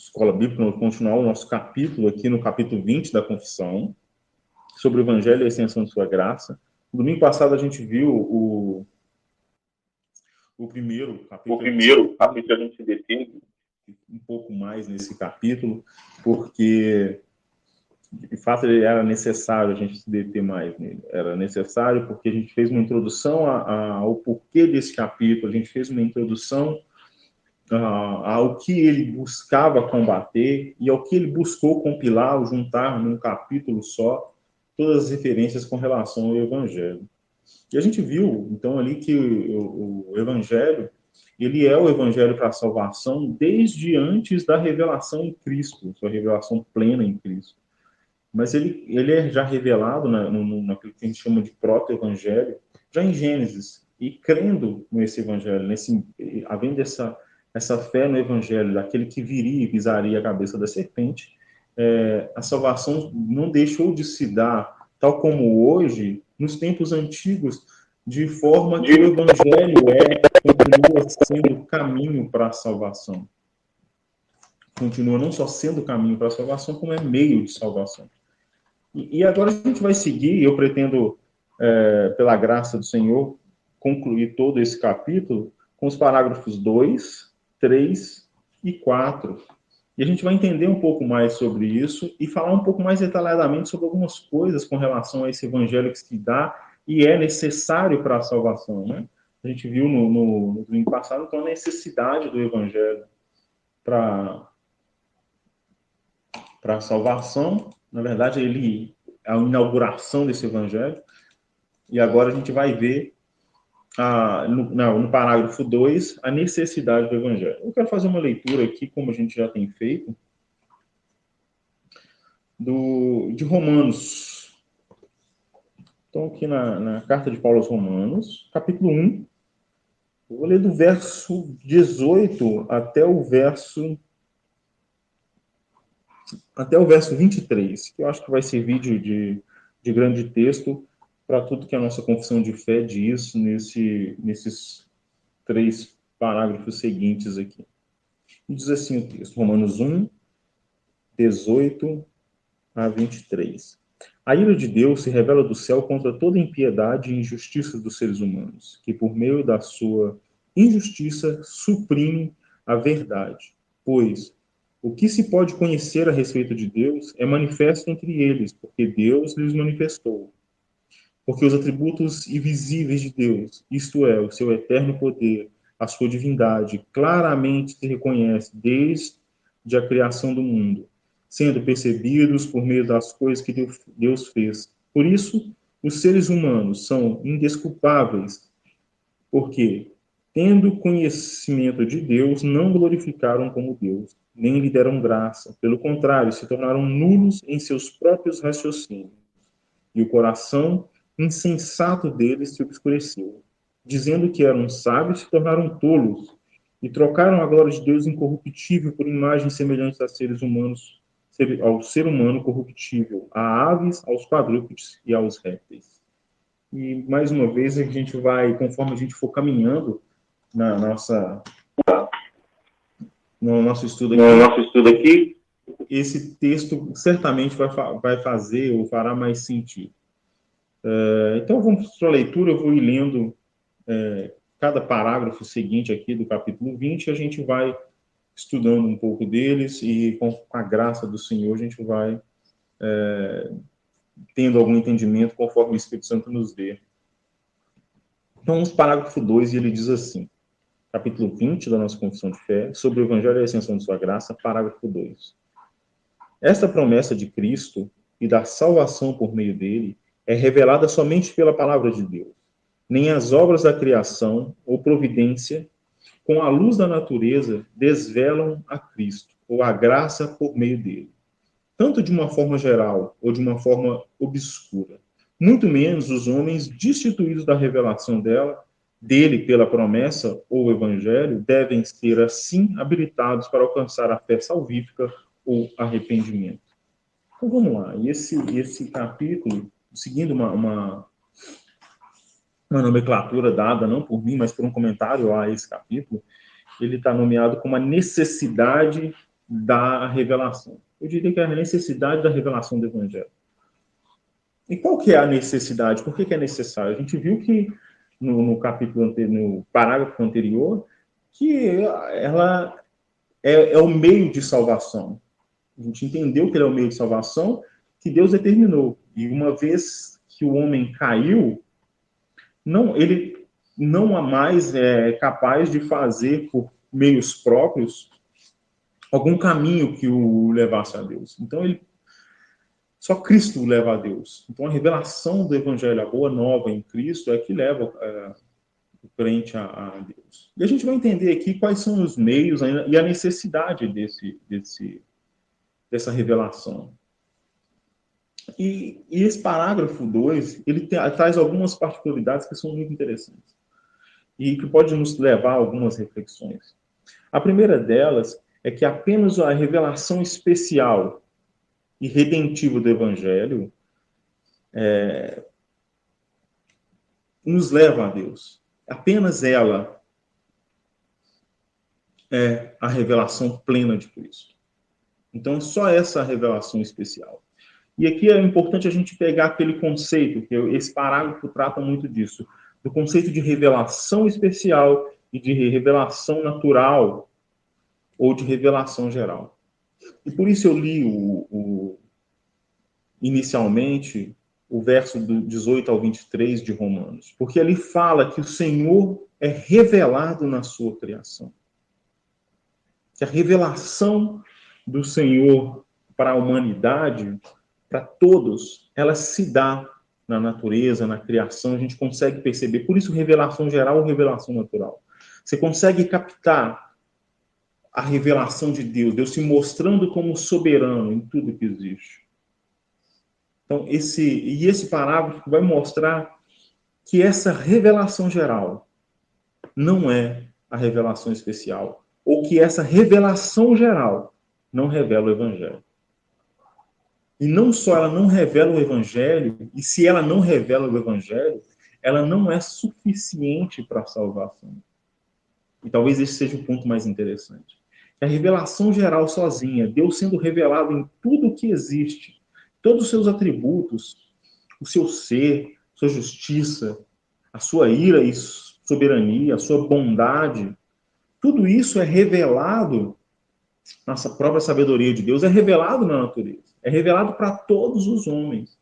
Escola Bíblica, nós vamos continuar o nosso capítulo aqui no capítulo 20 da Confissão, sobre o Evangelho e a extensão de sua graça. No domingo passado a gente viu o primeiro capítulo. A gente se deteve um pouco mais nesse capítulo, porque de fato ele era necessário a gente se deter mais nele. Era necessário porque a gente fez uma introdução ao porquê desse capítulo, a gente fez uma introdução ao que ele buscava combater e ao que ele buscou compilar, ou juntar num capítulo só, todas as referências com relação ao Evangelho. E a gente viu, então, ali que o Evangelho, ele é o Evangelho para a salvação desde antes da revelação em Cristo, sua revelação plena em Cristo. Mas ele é já revelado naquilo que a gente chama de proto-evangelho, já em Gênesis. E crendo nesse evangelho, havendo essa fé no evangelho, daquele que viria e pisaria a cabeça da serpente, a salvação não deixou de se dar, tal como hoje, nos tempos antigos, de forma que o evangelho continua sendo caminho para a salvação. Continua não só sendo caminho para a salvação, como é meio de salvação. E agora a gente vai seguir, eu pretendo, pela graça do Senhor, concluir todo esse capítulo com os parágrafos 2, 3 e 4. E a gente vai entender um pouco mais sobre isso e falar um pouco mais detalhadamente sobre algumas coisas com relação a esse evangelho que se dá e é necessário para a salvação, né? A gente viu no domingo passado, então, a necessidade do evangelho para a salvação. Na verdade, a inauguração desse evangelho. E agora a gente vai ver, no parágrafo 2, a necessidade do evangelho. Eu quero fazer uma leitura aqui, como a gente já tem feito, de Romanos. Então, aqui na carta de Paulo aos Romanos, capítulo 1, eu vou ler do verso 18 até o verso 23, que eu acho que vai servir de grande texto para tudo que a nossa confissão de fé diz nesses 3 parágrafos seguintes aqui. E diz assim o texto, Romanos 1, 18 a 23. A ira de Deus se revela do céu contra toda impiedade e injustiça dos seres humanos, que por meio da sua injustiça suprime a verdade. Pois o que se pode conhecer a respeito de Deus é manifesto entre eles, porque Deus lhes manifestou. Porque os atributos invisíveis de Deus, isto é, o seu eterno poder, a sua divindade, claramente se reconhece desde a criação do mundo, sendo percebidos por meio das coisas que Deus fez. Por isso, os seres humanos são indesculpáveis, porque, tendo conhecimento de Deus, não glorificaram como Deus, nem lhe deram graça. Pelo contrário, se tornaram nulos em seus próprios raciocínios. E o coração insensato deles se obscureceu. Dizendo que eram sábios, se tornaram tolos, e trocaram a glória de Deus incorruptível por imagens semelhantes a seres humanos, ao ser humano corruptível, a aves, aos quadrúpedes e aos répteis. E, mais uma vez, a gente vai, conforme a gente for caminhando no nosso estudo aqui, esse texto certamente vai fazer ou fará mais sentido. Então, vamos para a leitura, eu vou ir lendo cada parágrafo seguinte aqui do capítulo 20, e a gente vai estudando um pouco deles, e com a graça do Senhor a gente vai tendo algum entendimento conforme o Espírito Santo nos dê. Então, vamos para o parágrafo 2, e ele diz assim, capítulo 20 da nossa Confissão de Fé, sobre o Evangelho e a Extensão de sua Graça, parágrafo 2. Esta promessa de Cristo e da salvação por meio dele é revelada somente pela palavra de Deus. Nem as obras da criação ou providência, com a luz da natureza, desvelam a Cristo, ou a graça por meio dele, tanto de uma forma geral ou de uma forma obscura. Muito menos os homens destituídos da revelação dele pela promessa ou evangelho, devem ser assim habilitados para alcançar a fé salvífica ou arrependimento. Então vamos lá. E esse capítulo, seguindo uma nomenclatura dada não por mim, mas por um comentário a esse capítulo, ele está nomeado como a necessidade da revelação. Eu diria que é a necessidade da revelação do Evangelho. E qual que é a necessidade? Por que é necessário? A gente viu que no capítulo anterior, no parágrafo anterior, que ela é o meio de salvação. A gente entendeu que ele é o meio de salvação que Deus determinou. E uma vez que o homem caiu, ele não há mais capaz de fazer por meios próprios algum caminho que o levasse a Deus. Então, só Cristo o leva a Deus. Então, a revelação do Evangelho, a boa nova em Cristo, é que leva o crente a Deus. E a gente vai entender aqui quais são os meios e a necessidade dessa revelação. E esse parágrafo 2, ele traz algumas particularidades que são muito interessantes e que pode nos levar a algumas reflexões. A primeira delas é que apenas a revelação especial e redentiva do Evangelho nos leva a Deus. Apenas ela é a revelação plena de Cristo. Então, só essa revelação especial. E aqui é importante a gente pegar aquele conceito, que esse parágrafo trata muito disso, do conceito de revelação especial e de revelação natural ou de revelação geral. E por isso eu li inicialmente o verso do 18 ao 23 de Romanos, porque ali fala que o Senhor é revelado na sua criação. Que a revelação do Senhor para a humanidade, para todos, ela se dá na natureza, na criação, a gente consegue perceber. Por isso, revelação geral ou revelação natural. Você consegue captar a revelação de Deus, Deus se mostrando como soberano em tudo que existe. Então, esse parágrafo vai mostrar que essa revelação geral não é a revelação especial, ou que essa revelação geral não revela o Evangelho. E não só ela não revela o Evangelho, e se ela não revela o Evangelho, ela não é suficiente para a salvação. E talvez esse seja o ponto mais interessante. A revelação geral sozinha, Deus sendo revelado em tudo o que existe, todos os seus atributos, o seu ser, sua justiça, a sua ira e soberania, a sua bondade, tudo isso é revelado, nossa própria sabedoria de Deus é revelado na natureza. É revelado para todos os homens.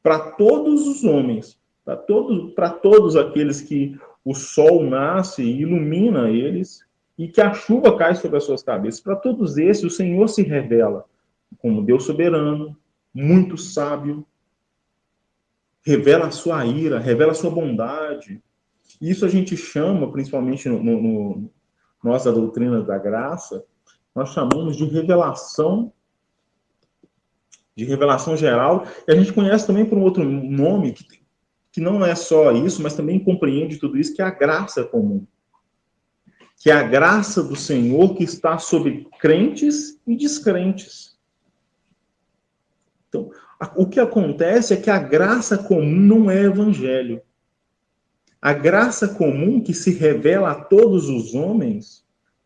Para todos os homens. Para todos aqueles que o sol nasce e ilumina eles e que a chuva cai sobre as suas cabeças. Para todos esses, o Senhor se revela como Deus soberano, muito sábio, revela a sua ira, revela a sua bondade. Isso a gente chama, principalmente nós da doutrina da graça, nós chamamos de revelação geral, e a gente conhece também por um outro nome, que não é só isso, mas também compreende tudo isso, que é a graça comum. Que é a graça do Senhor que está sobre crentes e descrentes. Então, o que acontece é que a graça comum não é evangelho. A graça comum que se revela a todos os homens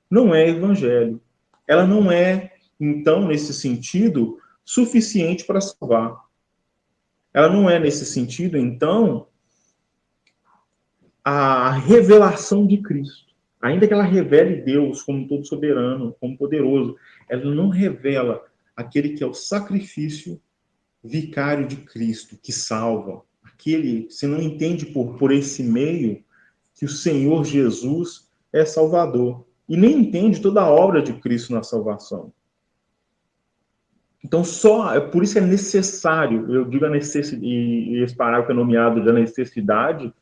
não é evangelho. Ela não é, então, nesse sentido, suficiente para salvar. Ela não é, nesse sentido, então, a revelação de Cristo. Ainda que ela revele Deus como todo soberano, como poderoso, ela não revela aquele que é o sacrifício vicário de Cristo, que salva. Aquele, você não entende por esse meio que o Senhor Jesus é Salvador. E nem entende toda a obra de Cristo na salvação. Então, por isso é necessário, eu digo a necessidade, e esse parágrafo é nomeado da necessidade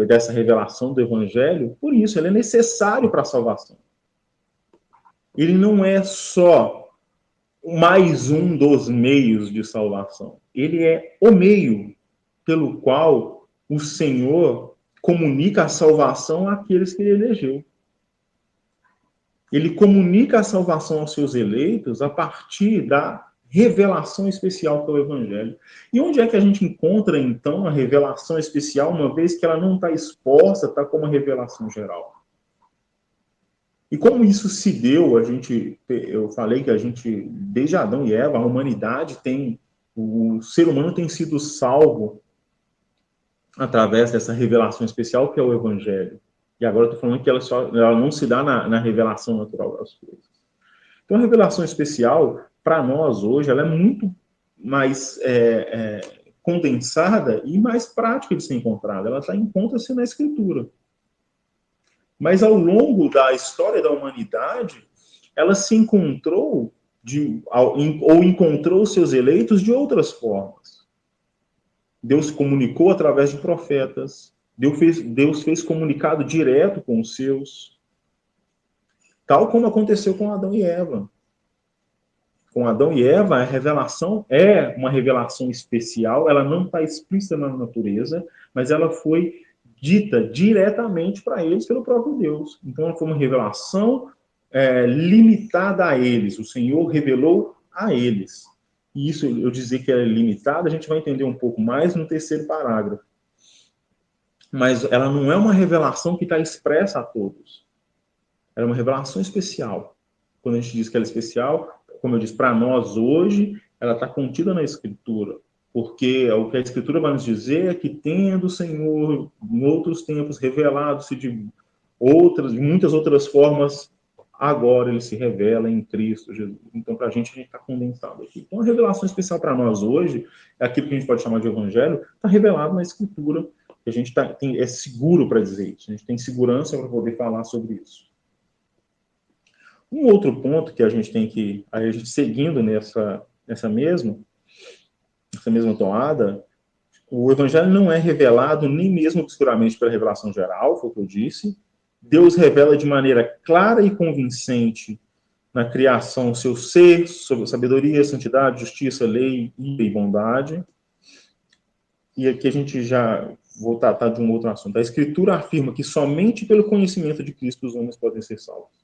dessa revelação do Evangelho, por isso, ele é necessário para a salvação. Ele não é só mais um dos meios de salvação. Ele é o meio pelo qual o Senhor comunica a salvação àqueles que ele elegeu. Ele comunica a salvação aos seus eleitos a partir da revelação especial que é o Evangelho. E onde é que a gente encontra, então, a revelação especial, uma vez que ela não está exposta, está como a revelação geral? E como isso se deu, eu falei que a gente, desde Adão e Eva, a humanidade o ser humano tem sido salvo através dessa revelação especial que é o Evangelho. E agora eu estou falando que ela não se dá na revelação natural das coisas. Então, a revelação especial, para nós hoje, ela é muito mais condensada e mais prática de ser encontrada. Ela encontra-se na Escritura. Mas, ao longo da história da humanidade, ela se encontrou, ou encontrou seus eleitos de outras formas. Deus comunicou através de profetas. Deus fez comunicado direto com os seus. Tal como aconteceu com Adão e Eva. Com Adão e Eva, a revelação é uma revelação especial, ela não está explícita na natureza, mas ela foi dita diretamente para eles pelo próprio Deus. Então, ela foi uma revelação limitada a eles. O Senhor revelou a eles. E isso, eu dizer que ela é limitada, a gente vai entender um pouco mais no terceiro parágrafo. Mas ela não é uma revelação que está expressa a todos. Ela é uma revelação especial. Quando a gente diz que ela é especial, como eu disse, para nós hoje, ela está contida na Escritura. Porque o que a Escritura vai nos dizer é que, tendo o Senhor, em outros tempos, revelado-se de muitas outras formas, agora ele se revela em Cristo Jesus. Então, para a gente está condensado aqui. Então, a revelação especial para nós hoje, é aquilo que a gente pode chamar de Evangelho, está revelado na Escritura. A gente é seguro para dizer isso. A gente tem segurança para poder falar sobre isso. Um outro ponto que a gente tem que, a gente seguindo nessa mesma toada, o Evangelho não é revelado nem mesmo obscuramente pela revelação geral, foi o que eu disse. Deus revela de maneira clara e convincente na criação o seu ser, sobre sabedoria, santidade, justiça, lei e bondade. E aqui a gente já vou tratar de um outro assunto. A Escritura afirma que somente pelo conhecimento de Cristo os homens podem ser salvos.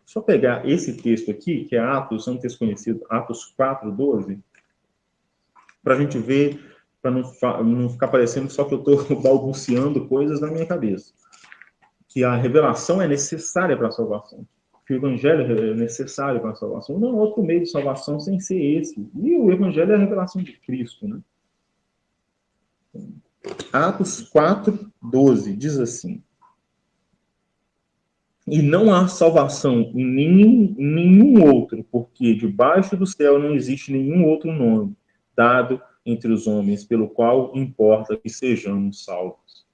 Só pegar esse texto aqui, que é Atos, é um texto conhecido, Atos 4:12, para a gente ver, para não ficar parecendo só que eu estou balbuciando coisas na minha cabeça. Que a revelação é necessária para a salvação. Que o Evangelho é necessário para a salvação. Não há outro meio de salvação sem ser esse. E o Evangelho é a revelação de Cristo, né? Atos 4:12 diz assim: e não há salvação em nenhum outro, porque debaixo do céu não existe nenhum outro nome dado entre os homens, pelo qual importa que sejamos salvos.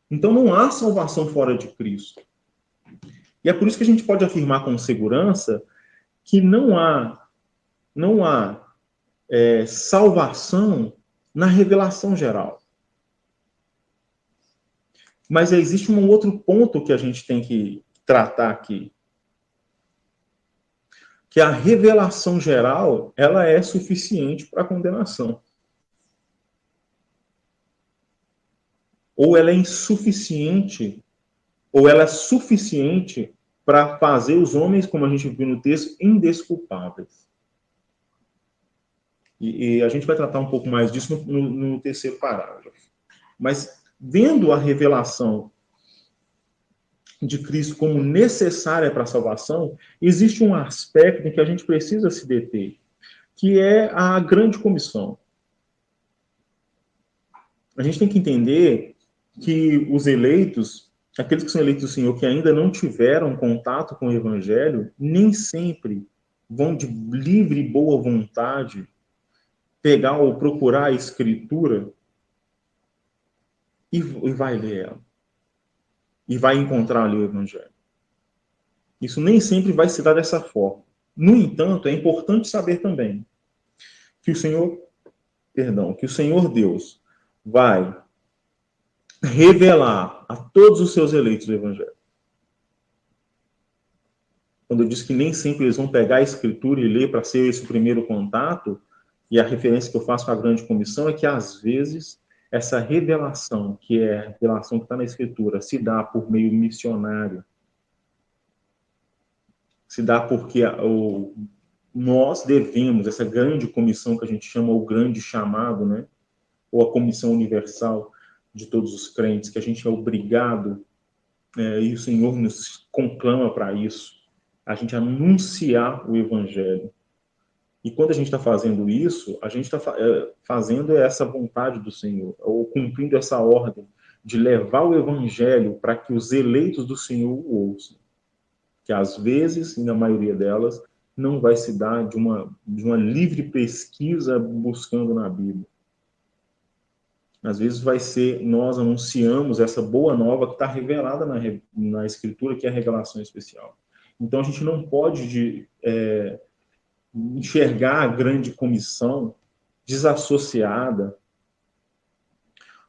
Então não há salvação fora de Cristo. E é por isso que a gente pode afirmar com segurança que não há salvação na revelação geral. Mas existe um outro ponto que a gente tem que tratar aqui. Que a revelação geral, ela é suficiente para a condenação. Ou ela é insuficiente, ou ela é suficiente para fazer os homens, como a gente viu no texto, indesculpáveis. E a gente vai tratar um pouco mais disso no terceiro parágrafo. Mas, vendo a revelação de Cristo como necessária para a salvação, existe um aspecto em que a gente precisa se deter, que é a grande comissão. A gente tem que entender que os eleitos, aqueles que são eleitos do Senhor, que ainda não tiveram contato com o Evangelho, nem sempre vão de livre e boa vontade pegar ou procurar a Escritura e vai ler ela. E vai encontrar ali o Evangelho. Isso nem sempre vai se dar dessa forma. No entanto, é importante saber também que o Senhor Deus vai revelar a todos os seus eleitos o Evangelho. Quando eu disse que nem sempre eles vão pegar a Escritura e ler para ser esse o primeiro contato, e a referência que eu faço à grande comissão é que, às vezes, essa revelação, que é a revelação que está na Escritura, se dá por meio missionário. Se dá porque nós devemos, essa grande comissão que a gente chama o grande chamado, né? Ou a comissão universal de todos os crentes, que a gente é obrigado e o Senhor nos conclama para isso, a gente anunciar o Evangelho. E quando a gente está fazendo isso, a gente está fazendo essa vontade do Senhor, ou cumprindo essa ordem de levar o Evangelho para que os eleitos do Senhor o ouçam. Que às vezes, e na maioria delas, não vai se dar de uma livre pesquisa buscando na Bíblia. Às vezes vai ser, nós anunciamos essa boa nova que está revelada na Escritura, que é a revelação especial. Então a gente não pode enxergar a grande comissão desassociada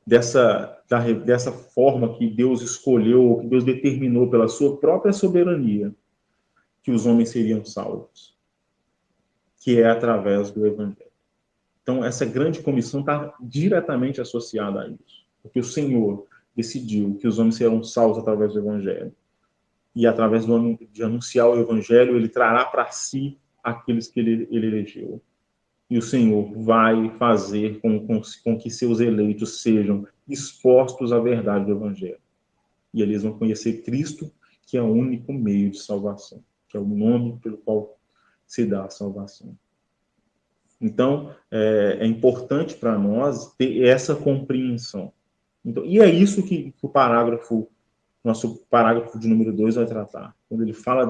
dessa forma que Deus escolheu, que Deus determinou pela sua própria soberania, que os homens seriam salvos, que é através do Evangelho. Então, essa grande comissão está diretamente associada a isso, porque o Senhor decidiu que os homens serão salvos através do Evangelho, e através de anunciar o Evangelho, ele trará para si aqueles que ele elegeu. E o Senhor vai fazer com que seus eleitos sejam expostos à verdade do Evangelho. E eles vão conhecer Cristo, que é o único meio de salvação, que é o nome pelo qual se dá a salvação. Então, é importante para nós ter essa compreensão. Então, e é isso que o nosso parágrafo de número 2 vai tratar. Quando ele fala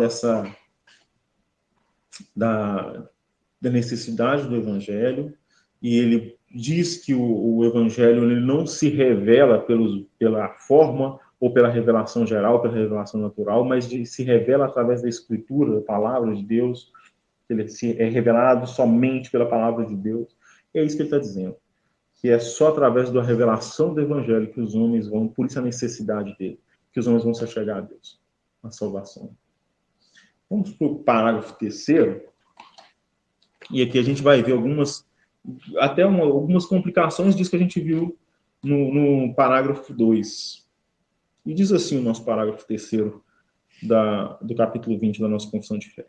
da necessidade do Evangelho, e ele diz que o Evangelho ele não se revela pela forma ou pela revelação geral, pela revelação natural, mas se revela através da Escritura, da palavra de Deus. Ele é revelado somente pela palavra de Deus. É isso que ele está dizendo. Que é só através da revelação do Evangelho que os homens vão, por isso a necessidade dele, que os homens vão se achegar a Deus, a salvação. Vamos para o parágrafo 3º. E aqui a gente vai ver algumas complicações disso que a gente viu no parágrafo 2. E diz assim o nosso parágrafo 3º do capítulo 20 da nossa Confissão de Fé.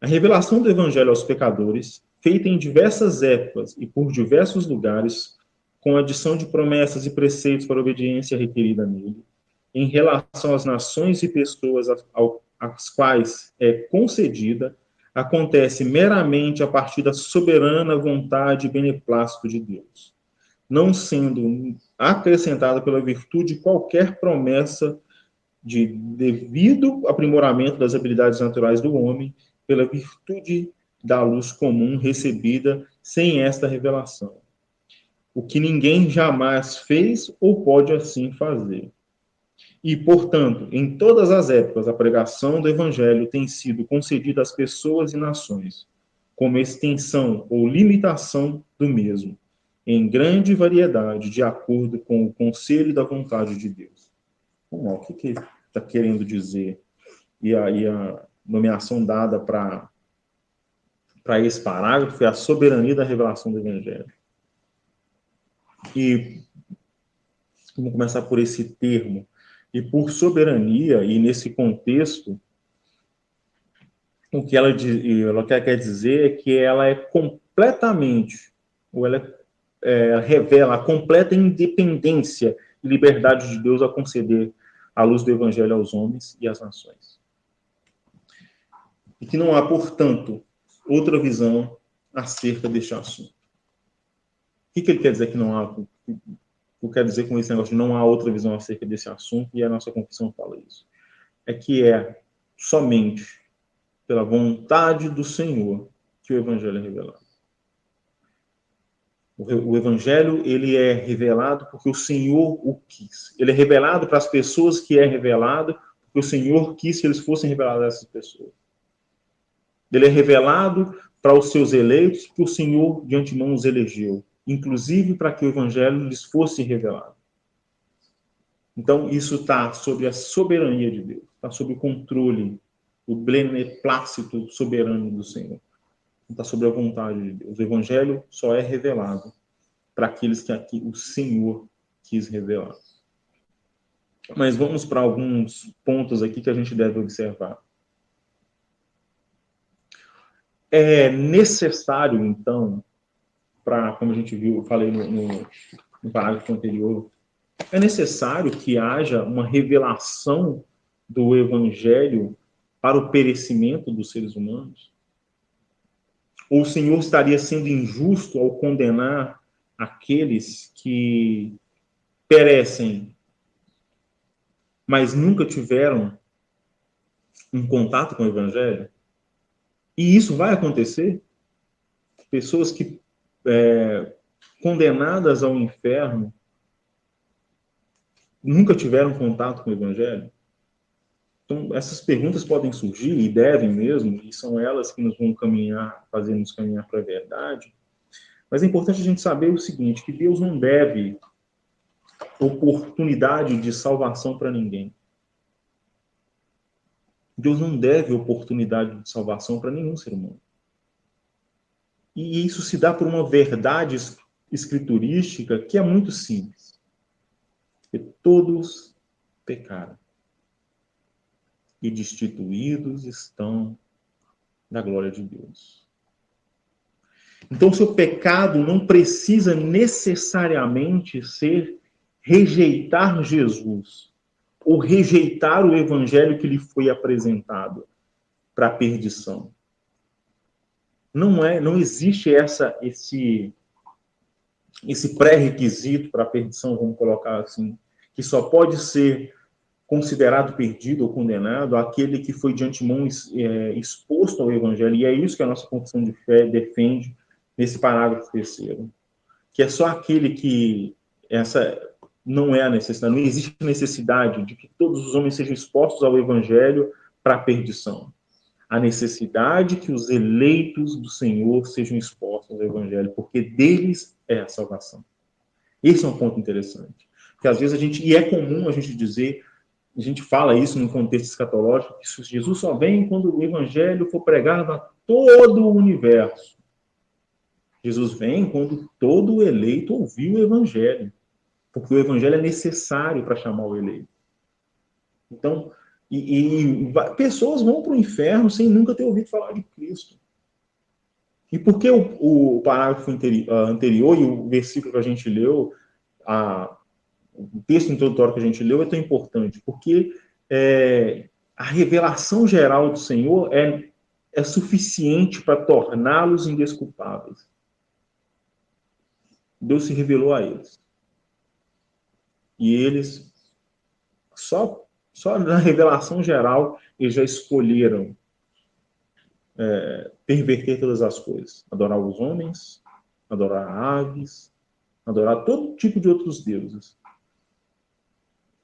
A revelação do Evangelho aos pecadores, feita em diversas épocas e por diversos lugares, com adição de promessas e preceitos para a obediência requerida nele, em relação às nações e pessoas às quais é concedida, acontece meramente a partir da soberana vontade e beneplácito de Deus, não sendo acrescentada pela virtude de qualquer promessa de devido aprimoramento das habilidades naturais do homem, pela virtude da luz comum recebida sem esta revelação, o que ninguém jamais fez ou pode assim fazer. E, portanto, em todas as épocas, a pregação do Evangelho tem sido concedida às pessoas e nações, como extensão ou limitação do mesmo, em grande variedade, de acordo com o conselho da vontade de Deus. Vamos lá, o que está querendo dizer? E a nomeação dada para esse parágrafo é a soberania da revelação do Evangelho. E vamos começar por esse termo. E por soberania, e nesse contexto, o que ela quer dizer é que ela é completamente, ou ela revela a completa independência e liberdade de Deus a conceder a luz do Evangelho aos homens e às nações. E que não há, portanto, outra visão acerca deste assunto. O que ele quer dizer que não há? O que quer dizer com esse negócio de não há outra visão acerca desse assunto, e a nossa confissão fala isso? É que é somente pela vontade do Senhor que o Evangelho é revelado. O Evangelho, ele é revelado porque o Senhor o quis. Ele é revelado para as pessoas que é revelado porque o Senhor quis que eles fossem revelados a essas pessoas. Ele é revelado para os seus eleitos que o Senhor de antemão os elegeu, inclusive para que o Evangelho lhes fosse revelado. Então, isso está sobre a soberania de Deus, está sob o controle, o beneplácito soberano do Senhor. Está sobre a vontade de Deus. O Evangelho só é revelado para aqueles que aqui o Senhor quis revelar. Mas vamos para alguns pontos aqui que a gente deve observar. É necessário, então, como a gente viu, eu falei no parágrafo anterior, É necessário que haja uma revelação do Evangelho para o perecimento dos seres humanos? Ou o Senhor estaria sendo injusto ao condenar aqueles que perecem, mas nunca tiveram um contato com o Evangelho? E isso vai acontecer? Pessoas que, condenadas ao inferno, nunca tiveram contato com o Evangelho? Então, essas perguntas podem surgir, e devem mesmo, e são elas que nos vão fazer-nos caminhar para a verdade. Mas é importante a gente saber o seguinte, que Deus não deve oportunidade de salvação para ninguém. Deus não deve oportunidade de salvação para nenhum ser humano. E isso se dá por uma verdade escriturística que é muito simples. Que todos pecaram e destituídos estão da glória de Deus. Então, seu pecado não precisa necessariamente ser rejeitar Jesus ou rejeitar o evangelho que lhe foi apresentado para a perdição. Não existe esse pré-requisito para a perdição, vamos colocar assim, que só pode ser considerado perdido ou condenado aquele que foi de antemão exposto ao evangelho. E é isso que a nossa confissão de fé defende nesse parágrafo 3º, que é só aquele que essa não é a necessidade, não existe necessidade de que todos os homens sejam expostos ao evangelho para a perdição. A necessidade que os eleitos do Senhor sejam expostos ao evangelho, porque deles é a salvação. Esse é um ponto interessante. Porque às vezes e é comum a gente dizer, a gente fala isso no contexto escatológico, que Jesus só vem quando o evangelho for pregado a todo o universo. Jesus vem quando todo eleito ouviu o evangelho, porque o evangelho é necessário para chamar o eleito. Então, pessoas vão para o inferno sem nunca ter ouvido falar de Cristo. E por que o parágrafo anterior e o versículo que a gente leu, o texto introdutório que a gente leu é tão importante? Porque a revelação geral do Senhor é suficiente para torná-los indesculpáveis. Deus se revelou a eles. E eles, só na revelação geral, eles já escolheram perverter todas as coisas. Adorar os homens, adorar aves, adorar todo tipo de outros deuses.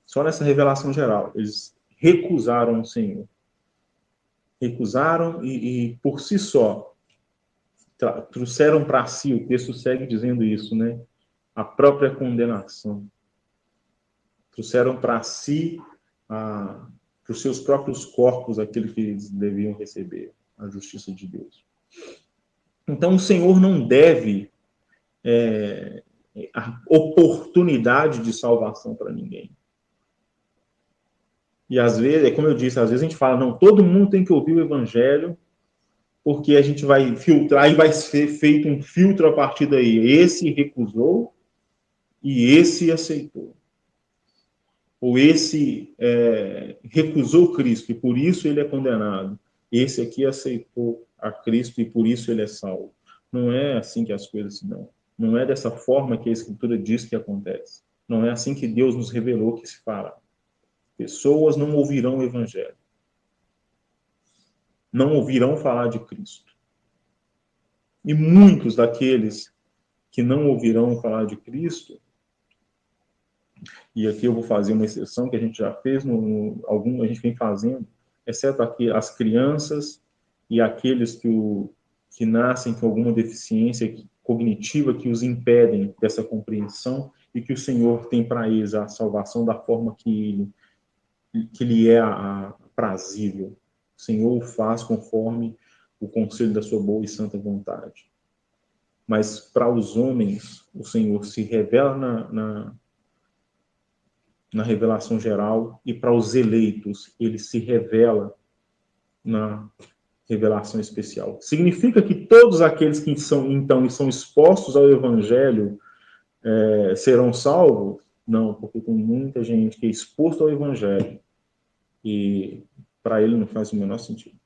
Só nessa revelação geral, eles recusaram o Senhor. Recusaram e por si só, trouxeram para si, o texto segue dizendo isso, né? A própria condenação. Trouxeram para si, para os seus próprios corpos, aquilo que eles deviam receber, a justiça de Deus. Então, o Senhor não deve a oportunidade de salvação para ninguém. E às vezes, como eu disse, às vezes a gente fala, não, todo mundo tem que ouvir o evangelho, porque a gente vai filtrar e vai ser feito um filtro a partir daí. Esse recusou e esse aceitou. Ou esse recusou Cristo e por isso ele é condenado. Esse aqui aceitou a Cristo e por isso ele é salvo. Não é assim que as coisas se dão. Não é dessa forma que a Escritura diz que acontece. Não é assim que Deus nos revelou que se fará. Pessoas não ouvirão o Evangelho. Não ouvirão falar de Cristo. E muitos daqueles que não ouvirão falar de Cristo, e aqui eu vou fazer uma exceção que a gente já fez, a gente vem fazendo, exceto aqui as crianças e aqueles que nascem com alguma deficiência cognitiva que os impedem dessa compreensão e que o Senhor tem para eles a salvação da forma que lhe é aprazível. O Senhor o faz conforme o conselho da sua boa e santa vontade. Mas para os homens, o Senhor se revela na revelação geral, e para os eleitos, ele se revela na revelação especial. Significa que todos aqueles que são expostos ao Evangelho serão salvos? Não, porque tem muita gente que é exposta ao evangelho e para ele não faz o menor sentido.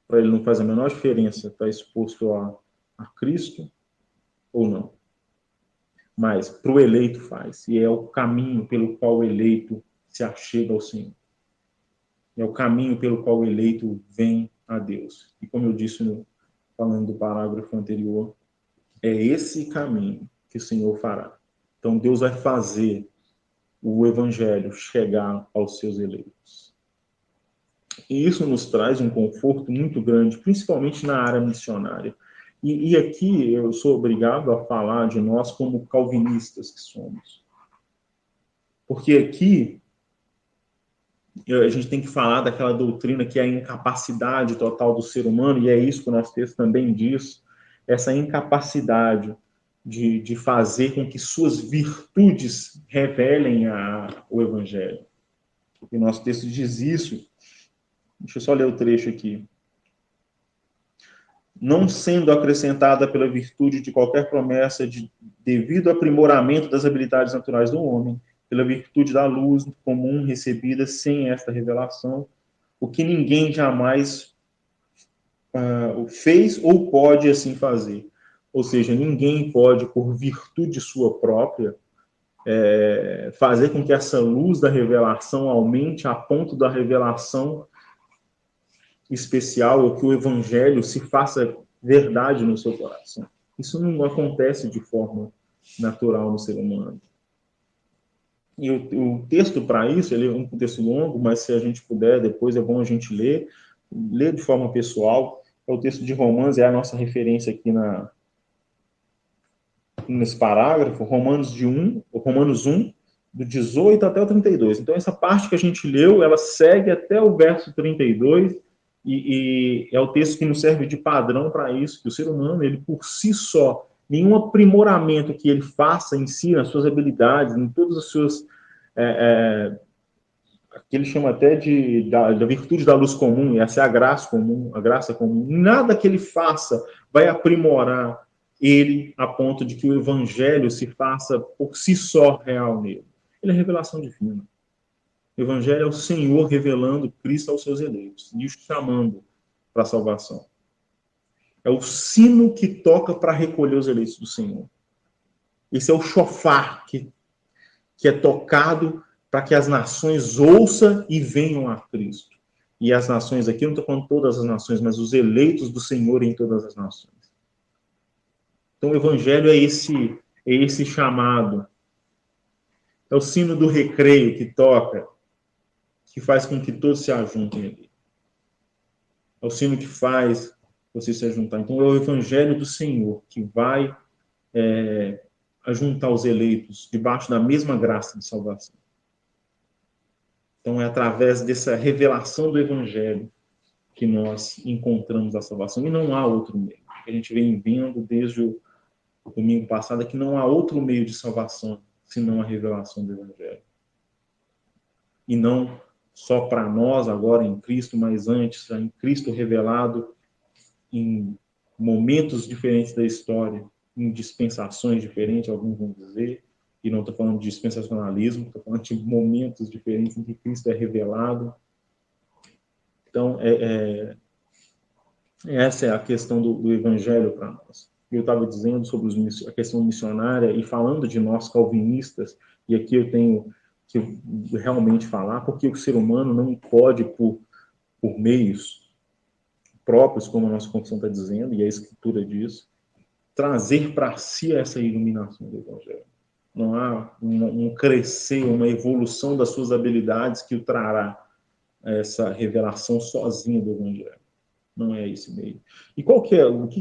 Para ele não faz a menor diferença estar exposto a Cristo ou não. Mas para o eleito faz, e é o caminho pelo qual o eleito se achega ao Senhor. É o caminho pelo qual o eleito vem a Deus. E como eu disse falando do parágrafo anterior, é esse caminho que o Senhor fará. Então Deus vai fazer o evangelho chegar aos seus eleitos. E isso nos traz um conforto muito grande, principalmente na área missionária. E aqui eu sou obrigado a falar de nós como calvinistas que somos. Porque aqui a gente tem que falar daquela doutrina que é a incapacidade total do ser humano, e é isso que o nosso texto também diz, essa incapacidade de fazer com que suas virtudes revelem o Evangelho. E o nosso texto diz isso. Deixa eu só ler o trecho aqui. Não sendo acrescentada pela virtude de qualquer promessa devido ao aprimoramento das habilidades naturais do homem, pela virtude da luz comum recebida sem esta revelação, o que ninguém jamais fez ou pode assim fazer. Ou seja, ninguém pode, por virtude sua própria, fazer com que essa luz da revelação aumente a ponto da revelação especial, ou que o evangelho se faça verdade no seu coração. Isso não acontece de forma natural no ser humano. E o texto para isso, ele é um texto longo, mas se a gente puder, depois é bom a gente ler de forma pessoal. É o texto de Romanos, é a nossa referência aqui nesse parágrafo, Romanos 1, do 18 até o 32. Então, essa parte que a gente leu, ela segue até o verso 32, e é o texto que nos serve de padrão para isso, que o ser humano, ele por si só, nenhum aprimoramento que ele faça em si, nas suas habilidades, em todas as suas... que ele chama até da virtude da luz comum, essa é a graça comum. Nada que ele faça vai aprimorar ele a ponto de que o evangelho se faça por si só real nele. Ele é revelação divina. O evangelho é o Senhor revelando Cristo aos seus eleitos e os chamando para a salvação. É o sino que toca para recolher os eleitos do Senhor. Esse é o shofar que é tocado para que as nações ouçam e venham a Cristo. E as nações aqui, não estou falando todas as nações, mas os eleitos do Senhor em todas as nações. Então, o evangelho é esse chamado. É o sino do recreio que toca, que faz com que todos se ajuntem ali. É o sino que faz você se ajuntar. Então, é o evangelho do Senhor que vai ajuntar os eleitos debaixo da mesma graça de salvação. Então, é através dessa revelação do evangelho que nós encontramos a salvação. E não há outro meio. A gente vem vendo desde o domingo passado que não há outro meio de salvação senão a revelação do evangelho. E não só para nós agora em Cristo, mas antes, em Cristo revelado em momentos diferentes da história, em dispensações diferentes, alguns vão dizer, e não estou falando de dispensacionalismo, estou falando de momentos diferentes em que Cristo é revelado. Então, essa é a questão do evangelho para nós. Eu estava dizendo sobre a questão missionária e falando de nós calvinistas, e aqui eu tenho que realmente falar, porque o ser humano não pode, por meios próprios, como a nossa confissão está dizendo, e a Escritura diz, trazer para si essa iluminação do evangelho. Não há um crescer, uma evolução das suas habilidades que o trará essa revelação sozinha do evangelho. Não é esse meio. E o que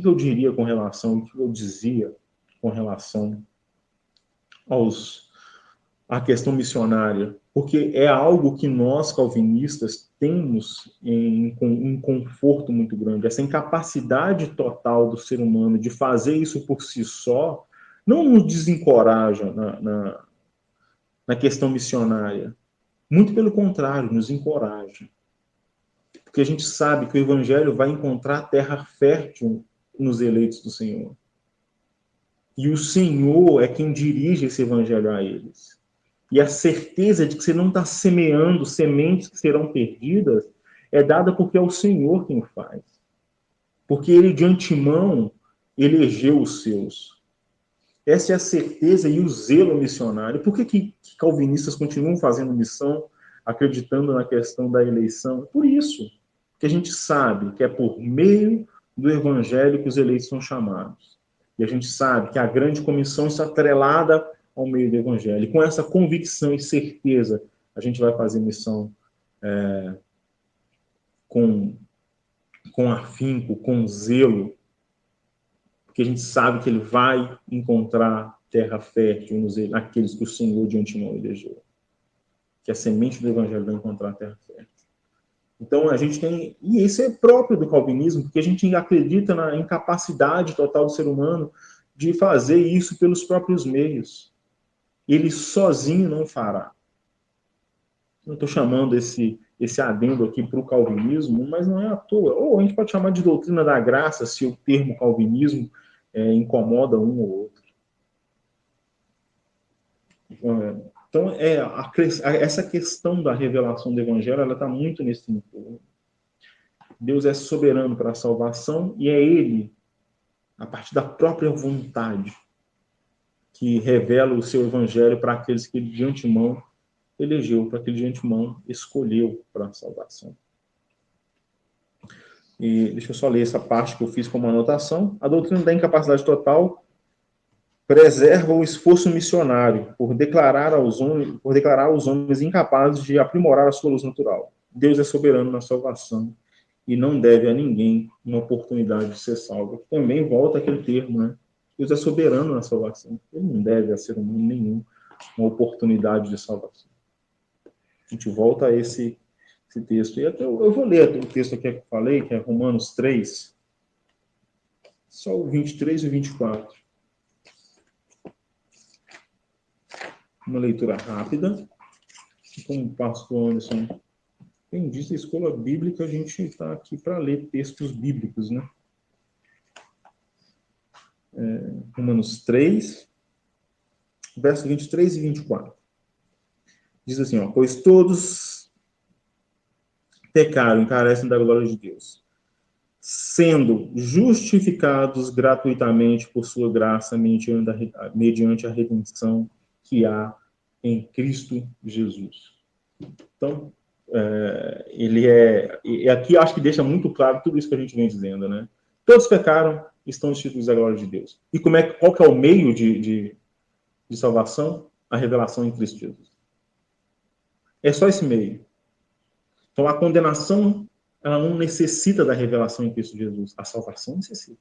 eu diria com relação, o que eu dizia com relação à questão missionária? Porque é algo que nós, calvinistas, temos em um conforto muito grande. Essa incapacidade total do ser humano de fazer isso por si só não nos desencoraja na questão missionária. Muito pelo contrário, nos encoraja. Porque a gente sabe que o evangelho vai encontrar terra fértil nos eleitos do Senhor. E o Senhor é quem dirige esse evangelho a eles. E a certeza de que você não está semeando sementes que serão perdidas é dada porque é o Senhor quem faz. Porque ele, de antemão, elegeu os seus. Essa é a certeza e o zelo missionário. Por que calvinistas continuam fazendo missão, acreditando na questão da eleição? Por isso. Porque a gente sabe que é por meio do evangelho que os eleitos são chamados. E a gente sabe que a grande comissão está atrelada ao meio do evangelho. E com essa convicção e certeza, a gente vai fazer missão com afinco, com zelo, porque a gente sabe que ele vai encontrar terra fértil naqueles que o Senhor de antemão elegeu. Que a semente do evangelho vai encontrar terra fértil. Então, a gente tem... E isso é próprio do calvinismo, porque a gente acredita na incapacidade total do ser humano de fazer isso pelos próprios meios. Ele sozinho não fará. Não estou chamando esse adendo aqui para o calvinismo, mas não é à toa. Ou a gente pode chamar de doutrina da graça, se o termo calvinismo incomoda um ou outro. Então, essa questão da revelação do evangelho, ela está muito nesse entorno. Deus é soberano para a salvação e é Ele, a partir da própria vontade, que revela o seu evangelho para aqueles que de antemão elegeu, para aquele de antemão escolheu para a salvação. E deixa eu só ler essa parte que eu fiz como anotação. A doutrina da incapacidade total preserva o esforço missionário por declarar aos homens incapazes de aprimorar a sua luz natural. Deus é soberano na salvação e não deve a ninguém uma oportunidade de ser salvo. Também volta aquele termo, né? Deus é soberano na salvação. Ele não deve a ser humano nenhum uma oportunidade de salvação. A gente volta a esse texto. E até eu vou ler o texto aqui que eu falei, que é Romanos 3, só o 23 e o 24. Uma leitura rápida. Como o pastor Anderson tem dito, a escola bíblica, a gente está aqui para ler textos bíblicos, né? Romanos 3, versos 23 e 24. Diz assim, ó, pois todos pecaram e carecem da glória de Deus, sendo justificados gratuitamente por sua graça mediante a redenção que há em Cristo Jesus. Então, e aqui acho que deixa muito claro tudo isso que a gente vem dizendo, né? Todos pecaram, estão destituídos da glória de Deus. E qual que é o meio de salvação? A revelação em Cristo Jesus. É só esse meio. Então, a condenação, ela não necessita da revelação em Cristo Jesus. A salvação necessita.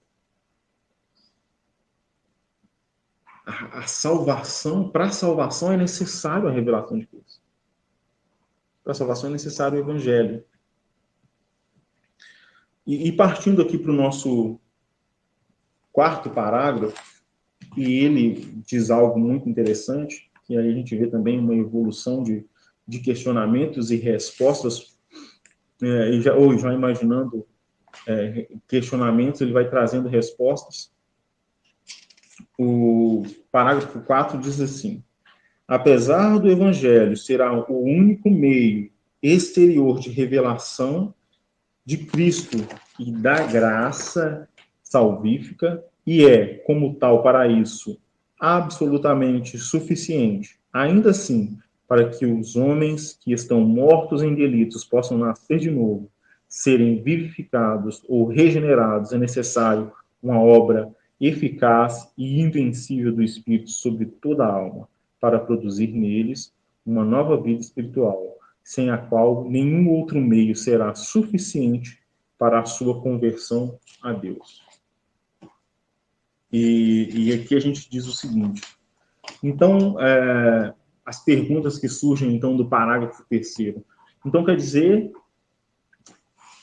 A salvação, para a salvação é necessário a revelação de Cristo. Para a salvação é necessário o evangelho. E partindo aqui para o nosso quarto parágrafo, e ele diz algo muito interessante, que aí a gente vê também uma evolução de questionamentos e respostas, ou já imaginando questionamentos, ele vai trazendo respostas. O parágrafo 4 diz assim: apesar do evangelho ser o único meio exterior de revelação de Cristo e da graça salvífica, e é, como tal, para isso, absolutamente suficiente, ainda assim, para que os homens que estão mortos em delitos possam nascer de novo, serem vivificados ou regenerados, é necessário uma obra eficaz e invencível do Espírito sobre toda a alma, para produzir neles uma nova vida espiritual, sem a qual nenhum outro meio será suficiente para a sua conversão a Deus. E aqui a gente diz o seguinte. Então, as perguntas que surgem, então, do parágrafo 3º. Então, quer dizer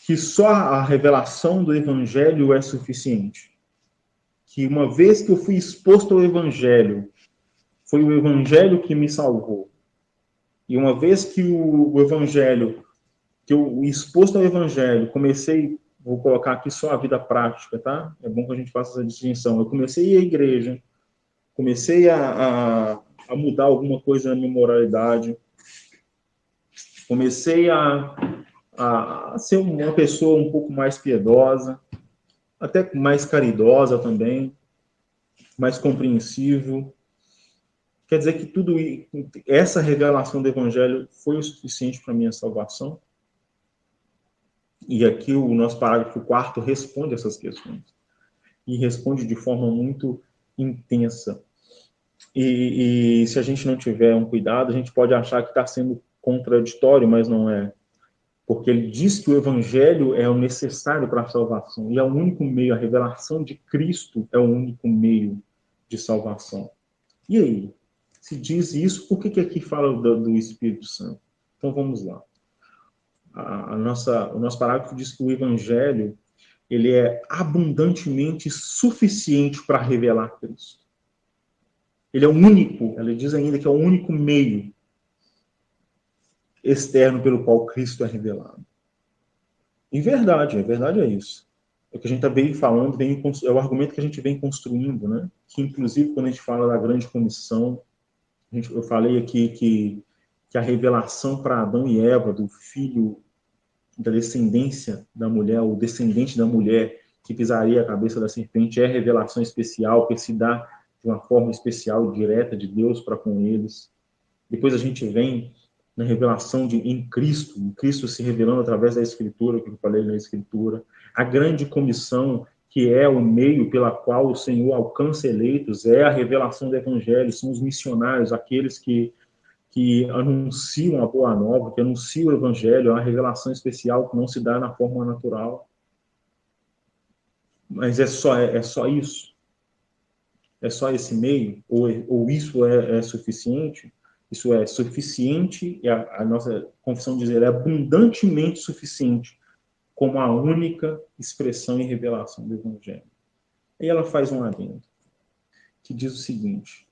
que só a revelação do Evangelho é suficiente. Que uma vez que eu fui exposto ao Evangelho, foi o Evangelho que me salvou. E uma vez que o Evangelho, que eu exposto ao Evangelho, vou colocar aqui só a vida prática, tá? É bom que a gente faça essa distinção. Eu comecei a ir à igreja, comecei a mudar alguma coisa na minha moralidade, comecei a ser uma pessoa um pouco mais piedosa, até mais caridosa também, mais compreensível. Quer dizer que tudo essa revelação do Evangelho foi o suficiente para a minha salvação? E aqui o nosso parágrafo 4º responde essas questões. E responde de forma muito intensa. E se a gente não tiver um cuidado, a gente pode achar que está sendo contraditório, mas não é. Porque ele diz que o Evangelho é o necessário para a salvação. E é o único meio, a revelação de Cristo é o único meio de salvação. E aí? Se diz isso, por que aqui fala do Espírito Santo? Então vamos lá. O nosso parágrafo diz que o Evangelho ele é abundantemente suficiente para revelar Cristo. Ele é o único, ela diz ainda que é o único meio externo pelo qual Cristo é revelado. E verdade é isso. É o que a gente está bem falando, é o argumento que a gente vem construindo, né? Que inclusive quando a gente fala da grande comissão, eu falei aqui que a revelação para Adão e Eva do filho da descendência da mulher, o descendente da mulher que pisaria a cabeça da serpente é revelação especial, que se dá de uma forma especial, direta de Deus para com eles. Depois a gente vem na revelação em Cristo se revelando através da Escritura, que eu falei na Escritura. A grande comissão, que é o meio pela qual o Senhor alcança eleitos, é a revelação do Evangelho, são os missionários, aqueles que anunciam a boa nova, que anunciam o Evangelho, a revelação especial que não se dá na forma natural. Mas é só isso? É só esse meio? Ou isso é suficiente? Isso é suficiente, e a nossa confissão diz, é abundantemente suficiente como a única expressão e revelação do Evangelho. Aí ela faz um adendo, que diz o seguinte,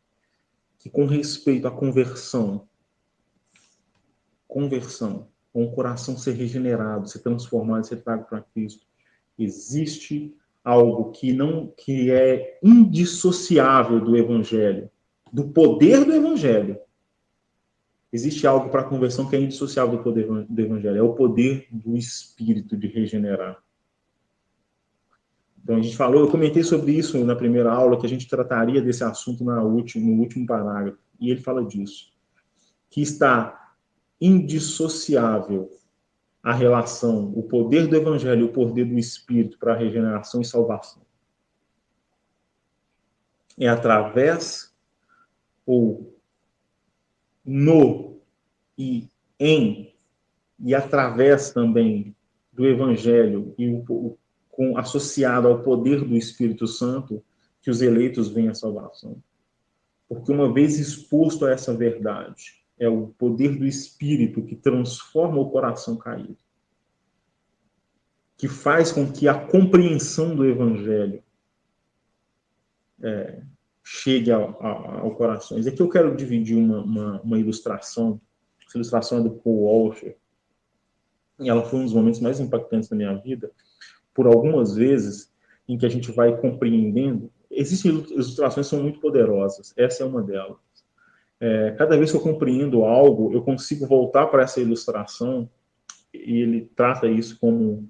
que com respeito à conversão, com o coração ser regenerado, ser transformado, ser trago para Cristo, existe algo que é indissociável do Evangelho, do poder do Evangelho. Existe algo para a conversão que é indissociável do poder do Evangelho, é o poder do Espírito de regenerar. Então a gente falou, eu comentei sobre isso na primeira aula, que a gente trataria desse assunto no último parágrafo, e ele fala disso, que está indissociável a relação, o poder do Evangelho e o poder do Espírito para a regeneração e salvação. É através ou no e em e através também do Evangelho e associado ao poder do Espírito Santo que os eleitos vêm à salvação. Porque uma vez exposto a essa verdade, é o poder do Espírito que transforma o coração caído, que faz com que a compreensão do Evangelho chegue ao coração. E aqui eu quero dividir uma ilustração. Essa ilustração é do Paul Washer. E ela foi um dos momentos mais impactantes da minha vida, por algumas vezes em que a gente vai compreendendo. Existem ilustrações que são muito poderosas. Essa é uma delas. Cada vez que eu compreendo algo, eu consigo voltar para essa ilustração e ele trata isso como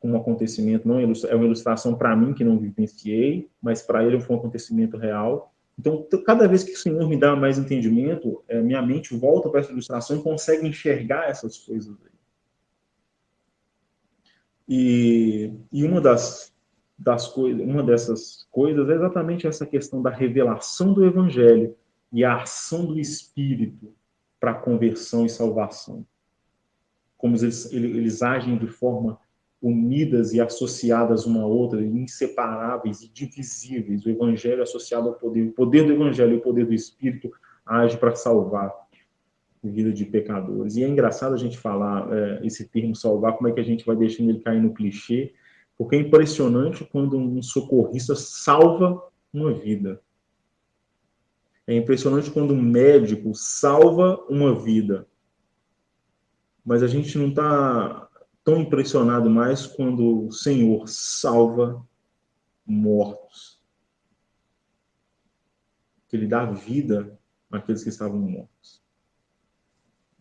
um acontecimento, não é uma ilustração para mim que não vivenciei, mas para ele foi um acontecimento real. Então, cada vez que o Senhor me dá mais entendimento, minha mente volta para essa ilustração e consegue enxergar essas coisas aí. E uma dessas coisas é exatamente essa questão da revelação do Evangelho e a ação do Espírito para a conversão e salvação. Como eles agem de forma unidas e associadas uma à outra, inseparáveis e divisíveis. O Evangelho associado ao poder. O poder do Evangelho e o poder do Espírito age para salvar a vida de pecadores. E é engraçado a gente falar esse termo salvar, como é que a gente vai deixando ele cair no clichê, porque é impressionante quando um socorrista salva uma vida. É impressionante quando um médico salva uma vida. Mas a gente não está tão impressionado mais quando o Senhor salva mortos. que ele dá vida àqueles que estavam mortos.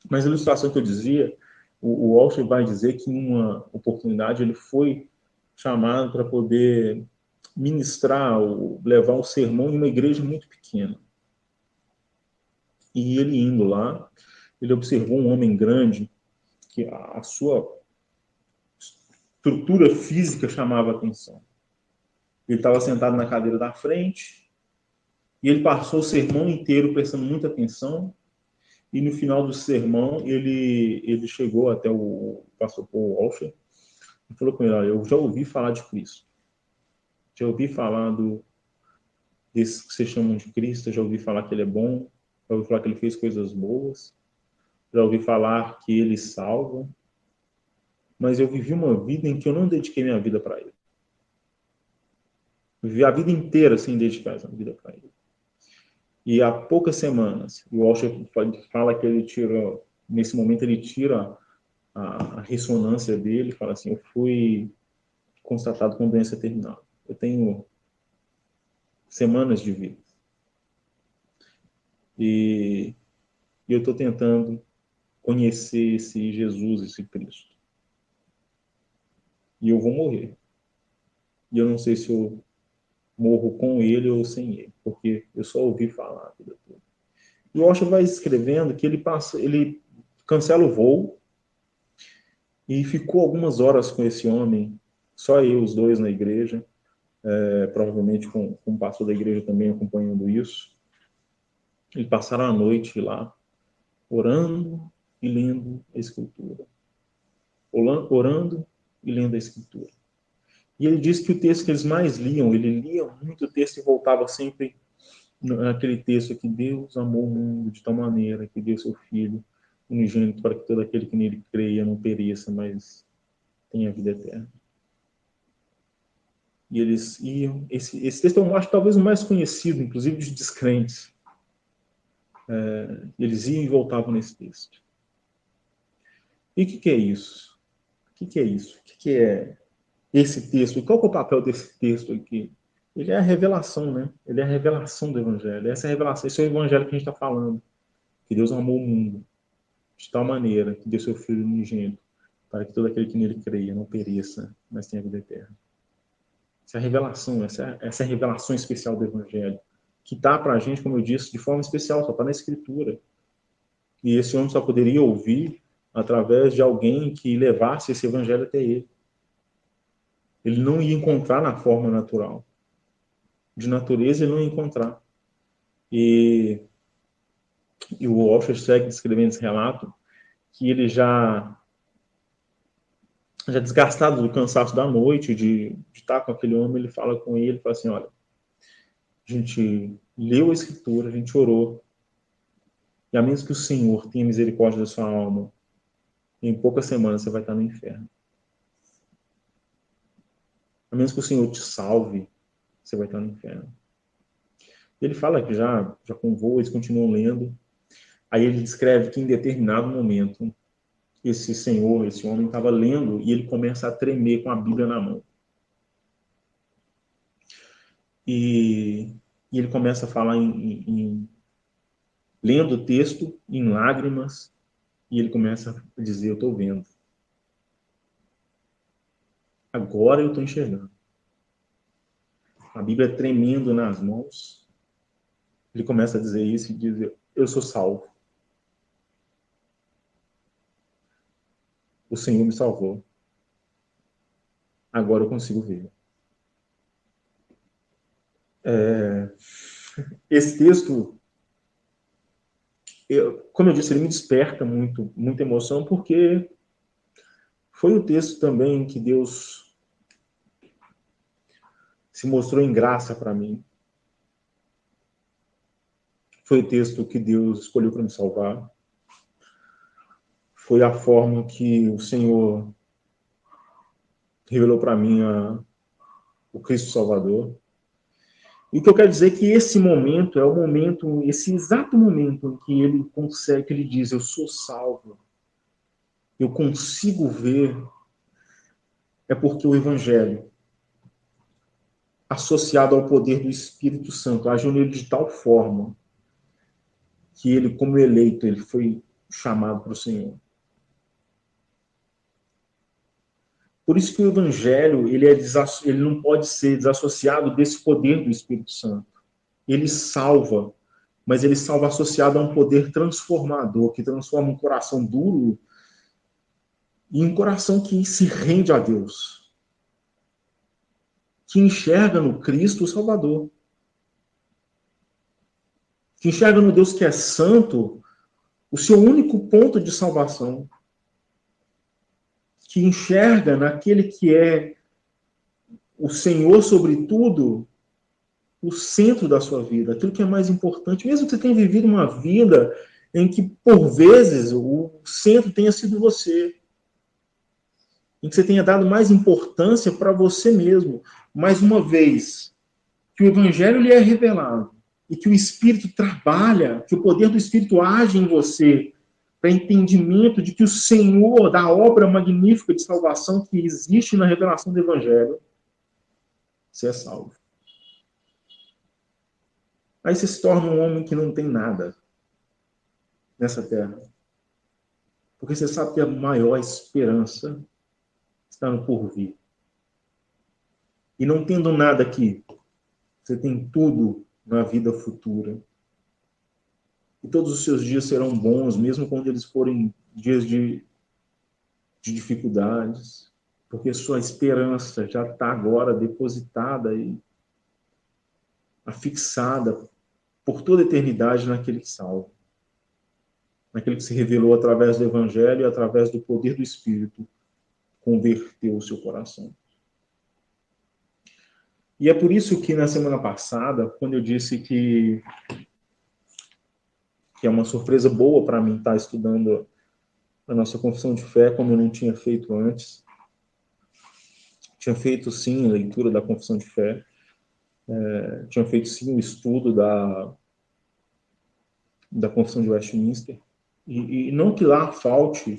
Mas a ilustração que eu dizia, o Walsh vai dizer que em uma oportunidade ele foi chamado para poder ministrar, ou levar um sermão em uma igreja muito pequena. E ele indo lá, ele observou um homem grande que a sua estrutura física chamava a atenção. Ele estava sentado na cadeira da frente e ele passou o sermão inteiro prestando muita atenção. E no final do sermão, ele chegou até o pastor Paul Washer e falou com ele: olha, eu já ouvi falar de Cristo. Já ouvi falar desse que vocês chamam de Cristo, já ouvi falar que ele é bom, já ouvi falar que ele fez coisas boas, já ouvi falar que ele salva, mas eu vivi uma vida em que eu não dediquei minha vida para ele. Eu vivi a vida inteira sem dedicar essa vida para ele. E há poucas semanas, o Walsh fala que ele tira, nesse momento ele tira a ressonância dele, fala assim: eu fui constatado com doença terminal. Eu tenho semanas de vida. E eu estou tentando conhecer esse Jesus, esse Cristo. E eu vou morrer. E eu não sei se eu morro com ele ou sem ele, porque eu só ouvi falar a vida toda. E o Walsh vai escrevendo que ele cancela o voo e ficou algumas horas com esse homem, só eu, os dois na igreja, provavelmente com o pastor da igreja também acompanhando isso. Eles passaram a noite lá, orando e lendo a Escritura. Orando e lendo a Escritura. E ele disse que o texto que eles mais liam, ele lia muito o texto e voltava sempre naquele texto que Deus amou o mundo de tal maneira que deu seu Filho unigênito para que todo aquele que nele creia não pereça, mas tenha vida eterna. E eles iam... Esse texto eu acho talvez o mais conhecido, inclusive dos descrentes. Eles iam e voltavam nesse texto. E o que é isso? O que é isso? O que é esse texto? Qual é o papel desse texto aqui? Ele é a revelação, né? Ele é a revelação do Evangelho. Essa é a revelação, esse é o Evangelho que a gente está falando. Que Deus amou o mundo de tal maneira que deu seu Filho unigênito para que todo aquele que nele creia não pereça, mas tenha vida eterna. Essa é a revelação, essa é a revelação especial do Evangelho, que está para a gente, como eu disse, de forma especial, só está na Escritura. E esse homem só poderia ouvir através de alguém que levasse esse Evangelho até ele. Ele não ia encontrar na forma natural. De natureza, ele não ia encontrar. E o Washer segue descrevendo esse relato, que ele já desgastado do cansaço da noite, de estar com aquele homem, ele fala com ele, fala assim: olha, a gente leu a Escritura, a gente orou, e a menos que o Senhor tenha misericórdia da sua alma, em poucas semanas você vai estar no inferno. A menos que o Senhor te salve, você vai estar no inferno. Ele fala que já com voo, eles continuam lendo. Aí ele descreve que em determinado momento, esse senhor, esse homem, estava lendo e ele começa a tremer com a Bíblia na mão. E ele começa a falar lendo o texto em lágrimas, e ele começa a dizer: eu estou vendo. Agora eu estou enxergando. A Bíblia tremendo nas mãos. Ele começa a dizer isso e dizer: eu sou salvo. O Senhor me salvou. Agora eu consigo ver. Esse texto, como eu disse, ele me desperta muita emoção, porque foi o texto também que Deus se mostrou em graça para mim. Foi o texto que Deus escolheu para me salvar. Foi a forma que o Senhor revelou para mim o Cristo Salvador. E o que eu quero dizer é que esse momento é o momento, esse exato momento em que ele consegue, que ele diz: eu sou salvo, eu consigo ver, é porque o Evangelho associado ao poder do Espírito Santo, agiu nele de tal forma que ele, como eleito, ele foi chamado para o Senhor. Por isso que o Evangelho ele não pode ser desassociado desse poder do Espírito Santo. Ele salva, mas ele salva associado a um poder transformador, que transforma um coração duro em um coração que se rende a Deus, que enxerga no Cristo o Salvador, que enxerga no Deus que é santo o seu único ponto de salvação, que enxerga naquele que é o Senhor sobre tudo, o centro da sua vida, aquilo que é mais importante, mesmo que você tenha vivido uma vida em que, por vezes, o centro tenha sido você, em que você tenha dado mais importância para você mesmo. Mais uma vez, que o Evangelho lhe é revelado e que o Espírito trabalha, que o poder do Espírito age em você para entendimento de que o Senhor, da obra magnífica de salvação que existe na revelação do Evangelho, você é salvo. Aí você se torna um homem que não tem nada nessa terra. Porque você sabe que a maior esperança está no porvir. E não tendo nada aqui, você tem tudo na vida futura. E todos os seus dias serão bons, mesmo quando eles forem dias de dificuldades, porque sua esperança já está agora depositada e afixada por toda a eternidade naquele que salva, naquele que se revelou através do Evangelho e através do poder do Espírito, converteu o seu coração. E é por isso que na semana passada, quando eu disse que é uma surpresa boa para mim estar estudando a nossa confissão de fé, como eu não tinha feito antes. Tinha feito, sim, a leitura da confissão de fé. Tinha feito, sim, o estudo da confissão de Westminster. E não que lá falte...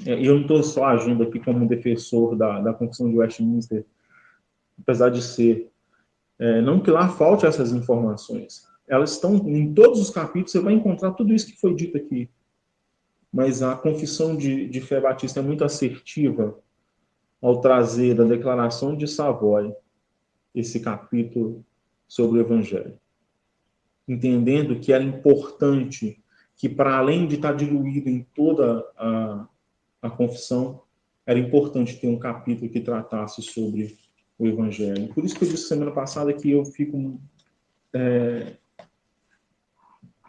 eu não estou só agindo aqui como um defensor da confissão de Westminster, apesar de ser. Não que lá falte essas informações. Elas estão em todos os capítulos, você vai encontrar tudo isso que foi dito aqui. Mas a confissão de fé batista é muito assertiva ao trazer da declaração de Savoy esse capítulo sobre o Evangelho. Entendendo que era importante que, para além de estar diluído em toda a confissão, era importante ter um capítulo que tratasse sobre o Evangelho. Por isso que eu disse semana passada que eu fico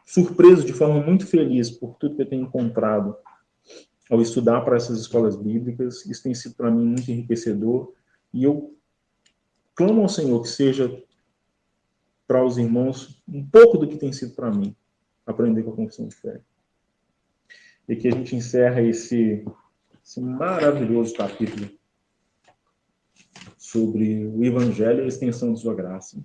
surpreso, de forma muito feliz, por tudo que eu tenho encontrado ao estudar para essas escolas bíblicas. Isso tem sido para mim muito enriquecedor. E eu clamo ao Senhor que seja para os irmãos um pouco do que tem sido para mim aprender com a confissão de fé. E que a gente encerra esse maravilhoso capítulo sobre o Evangelho e a extensão de sua graça.